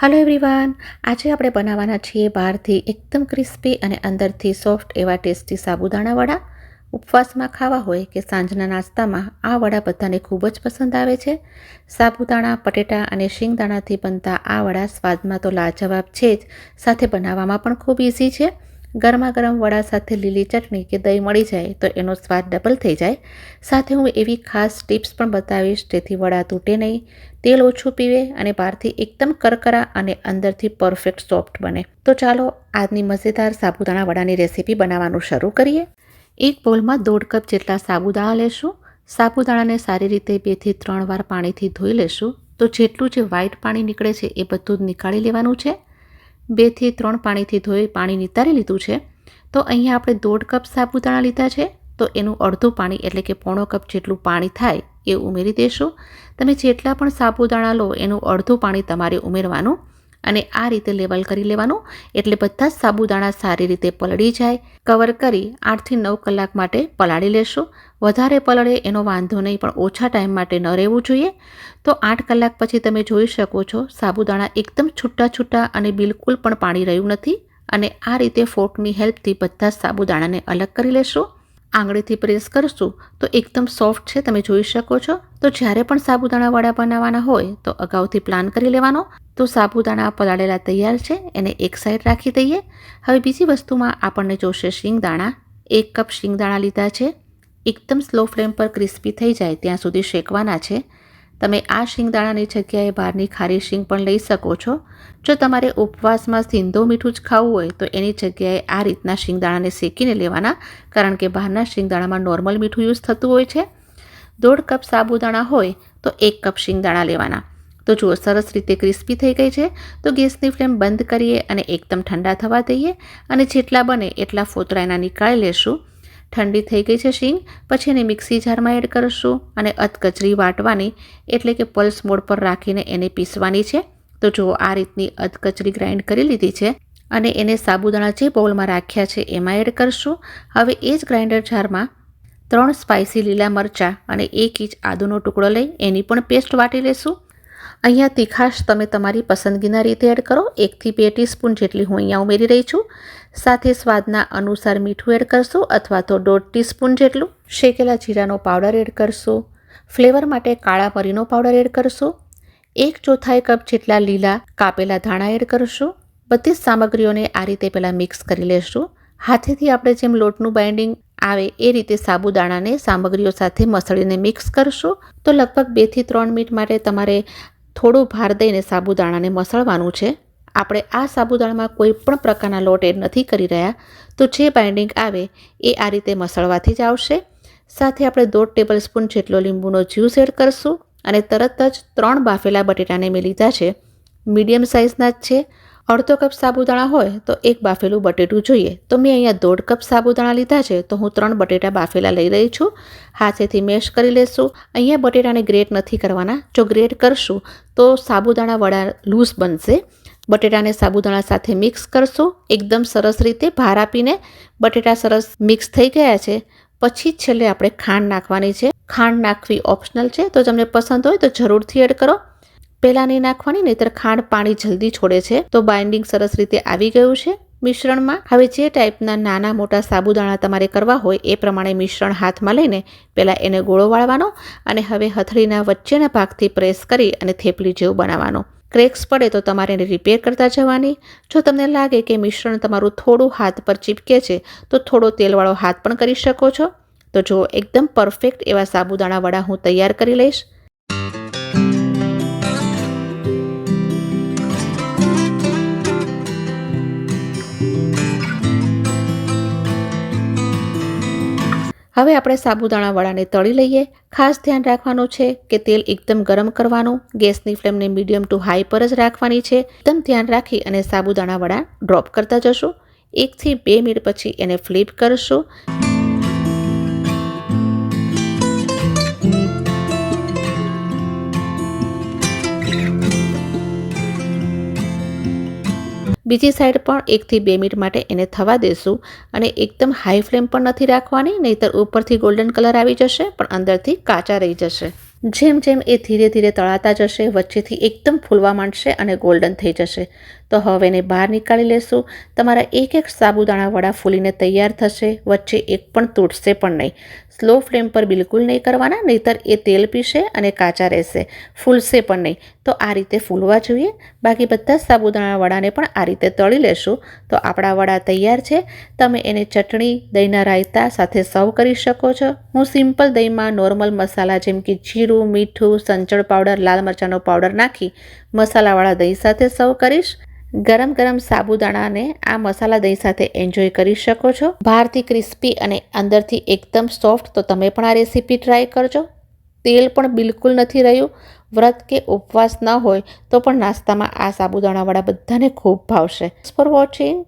Hello everyone. आज આપણે બનાવવાના છીએ બહારથી એકદમ ક્રિસ્પી અને અંદરથી સોફ્ટ એવા ટેસ્ટી સાબુદાણા વડા। ઉપવાસમાં ખાવા હોય કે સાંજના નાસ્તામાં આ વડા બધાને ખૂબ જ પસંદ આવે છે। સાબુદાણા, બટેટા અને શિંગદાણાથી બનતા આ વડા સ્વાદમાં તો લાજવાબ છે જ, સાથે બનાવવામાં પણ ખૂબ ઇઝી છે। ગરમા ગરમ વડા સાથે લીલી ચટણી કે દહીં મળી જાય તો એનો સ્વાદ ડબલ થઈ જાય। સાથે હું એવી ખાસ ટિપ્સ પણ બતાવીશ જેથી વડા તૂટે નહીં, તેલ ઓછું પીવે અને બહારથી એકદમ કરકરા અને અંદરથી પરફેક્ટ સોફ્ટ બને। તો ચાલો આજની મજેદાર સાબુદાણા વડાની રેસીપી બનાવવાનું શરૂ કરીએ। એક બોલમાં 1.5 કપ જેટલા સાબુદાણા લેશું। સાબુદાણાને સારી રીતે 2 થી 3 વાર પાણીથી ધોઈ લેશું। તો જેટલું જે વ્હાઈટ પાણી નીકળે છે એ બધું જ નીકાળી લેવાનું છે। 2 થી 3 પાણીથી ધોઈ પાણી નિતારી લીધું છે। તો અહીંયા આપણે 1.5 કપ સાબુદાણા લીધા છે, તો એનું અડધું પાણી એટલે કે 1/4 કપ જેટલું પાણી થાય એ ઉમેરી દેશું। તમે જેટલા પણ સાબુદાણા લો એનું અડધું પાણી તમારે ઉમેરવાનું અને આ રીતે લેવલ કરી લેવાનું, એટલે બધા જ સાબુદાણા સારી રીતે પલળી જાય। કવર કરી 8 થી 9 કલાક માટે પલાળી લેશું। વધારે પલળે એનો વાંધો નહીં, પણ ઓછા ટાઈમ માટે ન રહેવું જોઈએ। તો 8 કલાક પછી તમે જોઈ શકો છો સાબુદાણા એકદમ છૂટા છૂટા અને બિલકુલ પણ પાણી રહ્યું નથી, અને આ રીતે ફોર્કની હેલ્પથી બધા જ સાબુદાણાને અલગ કરી લેશું। આંગળીથી પ્રેસ કરશું તો એકદમ સોફ્ટ છે, તમે જોઈ શકો છો। તો જ્યારે પણ સાબુદાણા વડા બનાવવાના હોય તો અગાઉથી પ્લાન કરી લેવાનો। તો સાબુદાણા પલાળેલા તૈયાર છે, એને એક સાઈડ રાખી દઈએ। હવે બીજી વસ્તુમાં આપણને જોશે શિંગદાણા। 1 કપ શિંગદાણા લીધા છે। એકદમ સ્લો ફ્લેમ પર ક્રિસ્પી થઈ જાય ત્યાં સુધી શેકવાના છે। તમે આ શિંગદાણાની જગ્યાએ બહારની ખારી શીંગ પણ લઈ શકો છો। જો તમારે ઉપવાસમાં સિંધો મીઠું જ ખાવું હોય તો એની જગ્યાએ આ રીતના શિંગદાણાને શેકીને લેવાના, કારણ કે બહારના શિંગદાણામાં નોર્મલ મીઠું યુઝ થતું હોય છે। 1.5 કપ સાબુદાણા હોય તો 1 કપ શિંગદાણા લેવાના। તો જુઓ સરસ રીતે ક્રિસ્પી થઈ ગઈ છે। તો ગેસની ફ્લેમ બંધ કરીએ અને એકદમ ઠંડા થવા દઈએ, અને જેટલા બને એટલા ફોતરા એના નીકાળી લેશું। ઠંડી થઈ ગઈ છે શીંગ, પછી એને મિક્સી જારમાં એડ કરશું અને અધકચરી વાટવાની, એટલે કે પલ્સ મોડ પર રાખીને એને પીસવાની છે। તો જુઓ આ રીતની અધકચરી ગ્રાઇન્ડ કરી લીધી છે, અને એને સાબુદાણા જે બાઉલમાં રાખ્યા છે એમાં એડ કરશું। હવે એ જ ગ્રાઇન્ડર જારમાં 3 સ્પાઇસી લીલા મરચાં અને 1 ઇંચ આદુનો ટુકડો લઈ એની પણ પેસ્ટ વાટી લેશું। અહીંયા તીખાશ તમે તમારી પસંદગીના રીતે એડ કરો। 1 થી 2 ટીસ્પૂન જેટલી હું અહીંયા ઉમેરી રહી છું। સાથે સ્વાદના અનુસાર મીઠું એડ કરશું, અથવા તો 1/2 ટીસ્પૂન જેટલું। શેકેલા જીરાનો પાવડર એડ કરશું। ફ્લેવર માટે કાળા મરીનો પાવડર એડ કરશું। 1/4 કપ જેટલા લીલા કાપેલા ધાણા એડ કરશું। બધી જ સામગ્રીઓને આ રીતે પહેલાં મિક્સ કરી લેશું। હાથેથી આપણે જેમ લોટનું બાઇન્ડિંગ આવે એ રીતે સાબુદાણાને સામગ્રીઓ સાથે મસળીને મિક્સ કરશું। તો લગભગ 2 થી 3 મિનિટ માટે તમારે થોડું ભાર દઈને સાબુદાણાને મસળવાનું છે। આપણે આ સાબુદાણામાં કોઈ પણ પ્રકારના લોટ એડ નથી કરી રહ્યા, તો જે બાઇન્ડિંગ આવે એ આ રીતે મસળવાથી જ આવશે। સાથે આપણે 1/2 ટેબલ સ્પૂન જેટલો લીંબુનો જ્યુસ એડ કરશું, અને તરત જ 3 બાફેલા બટેટાને મેં લીધા છે, મીડિયમ સાઇઝના જ છે। 1/2 કપ સાબુદાણા હોય તો 1 બાફેલું બટેટું જોઈએ, તો મેં અહીંયા 1/2 કપ સાબુદાણા લીધા છે, તો હું 3 બટેટા બાફેલા લઈ રહી છું। હાથેથી મેશ કરી લેશું। અહીંયા બટેટાને ગ્રેટ નથી કરવાના, જો ગ્રેટ કરશું તો સાબુદાણા વડા લૂઝ બનશે। બટેટાને સાબુદાણા સાથે મિક્સ કરશું એકદમ સરસ રીતે, ભાર આપીને। બટેટા સરસ મિક્સ થઈ ગયા છે પછી છેલ્લે આપણે ખાંડ નાખવાની છે। ખાંડ નાખવી ઓપ્શનલ છે, તો તમને પસંદ હોય તો જરૂરથી એડ કરો। પહેલાં નહીં નાખવાની, નહીંતર ખાંડ પાણી જલ્દી છોડે છે। તો બાઇન્ડિંગ સરસ રીતે આવી ગયું છે મિશ્રણમાં। હવે જે ટાઈપના નાના મોટા સાબુદાણા તમારે કરવા હોય એ પ્રમાણે મિશ્રણ હાથમાં લઈને પહેલાં એને ગોળો વાળવાનો, અને હવે હથેળીના વચ્ચેના ભાગથી પ્રેસ કરી અને થેપલી જેવું બનાવવાનું। ક્રેક્સ પડે તો તમારે એને રિપેર કરતા જવાની। જો તમને લાગે કે મિશ્રણ તમારું થોડું હાથ પર ચીપકે છે તો થોડો તેલવાળો હાથ પણ કરી શકો છો। તો જો એકદમ પરફેક્ટ એવા સાબુદાણા વડા હું તૈયાર કરી લઈશ। હવે આપણે સાબુદાણા વડાને તળી લઈએ। ખાસ ધ્યાન રાખવાનું છે કે તેલ એકદમ ગરમ કરવાનું, ગેસની ફ્લેમને મીડિયમ ટુ હાઈ પર જ રાખવાની છે। એકદમ ધ્યાન રાખી અને સાબુદાણા વડા ડ્રોપ કરતા જશું। 1 થી 2 મિનિટ પછી એને ફ્લિપ કરશું। બીજી સાઈડ પણ 1 થી 2 મિનિટ માટે એને થવા દેશું, અને એકદમ હાઈ ફ્લેમ પણ નથી રાખવાની, નહીંતર ઉપરથી ગોલ્ડન કલર આવી જશે પણ અંદરથી કાચા રહી જશે। જેમ જેમ એ ધીરે ધીરે તળાતા જશે વચ્ચેથી એકદમ ફૂલવા માંડશે અને ગોલ્ડન થઈ જશે. તો હવે એને બહાર નીકાળી લેશું. તમારા એક એક સાબુદાણા વડા ફૂલીને તૈયાર થશે. વચ્ચે એક પણ તૂટશે પણ નહીં. સ્લો ફ્લેમ પર બિલકુલ નહીં કરવાના, નહીંતર એ તેલ પીશે અને કાચા રહેશે, ફૂલશે પણ નહીં. તો આ રીતે ફૂલવા જોઈએ. બાકી બધા સાબુદાણા વડાને પણ આ રીતે તળી લેશું તો આપણા વડા તૈયાર છે. તમે એને ચટણી, દહીંના રાયતા સાથે સર્વ કરી શકો છો. હું સિમ્પલ દહીંમાં નોર્મલ મસાલા જેમ કે જીરું, મીઠું, સંચળ પાવડર, લાલ મરચાંનો પાવડર નાખી મસાલાવાળા દહીં સાથે સર્વ કરીશ. ગરમ ગરમ સાબુદાણાને આ મસાલા દહીં સાથે એન્જોય કરી શકો છો. બહારથી ક્રિસ્પી અને અંદરથી એકદમ સોફ્ટ. તો તમે પણ આ રેસીપી ટ્રાય કરજો. તેલ પણ બિલકુલ નથી રહ્યું. વ્રત કે ઉપવાસ ન હોય તો પણ નાસ્તામાં આ સાબુદાણા વડા બધાને ખૂબ ભાવશે. For watching.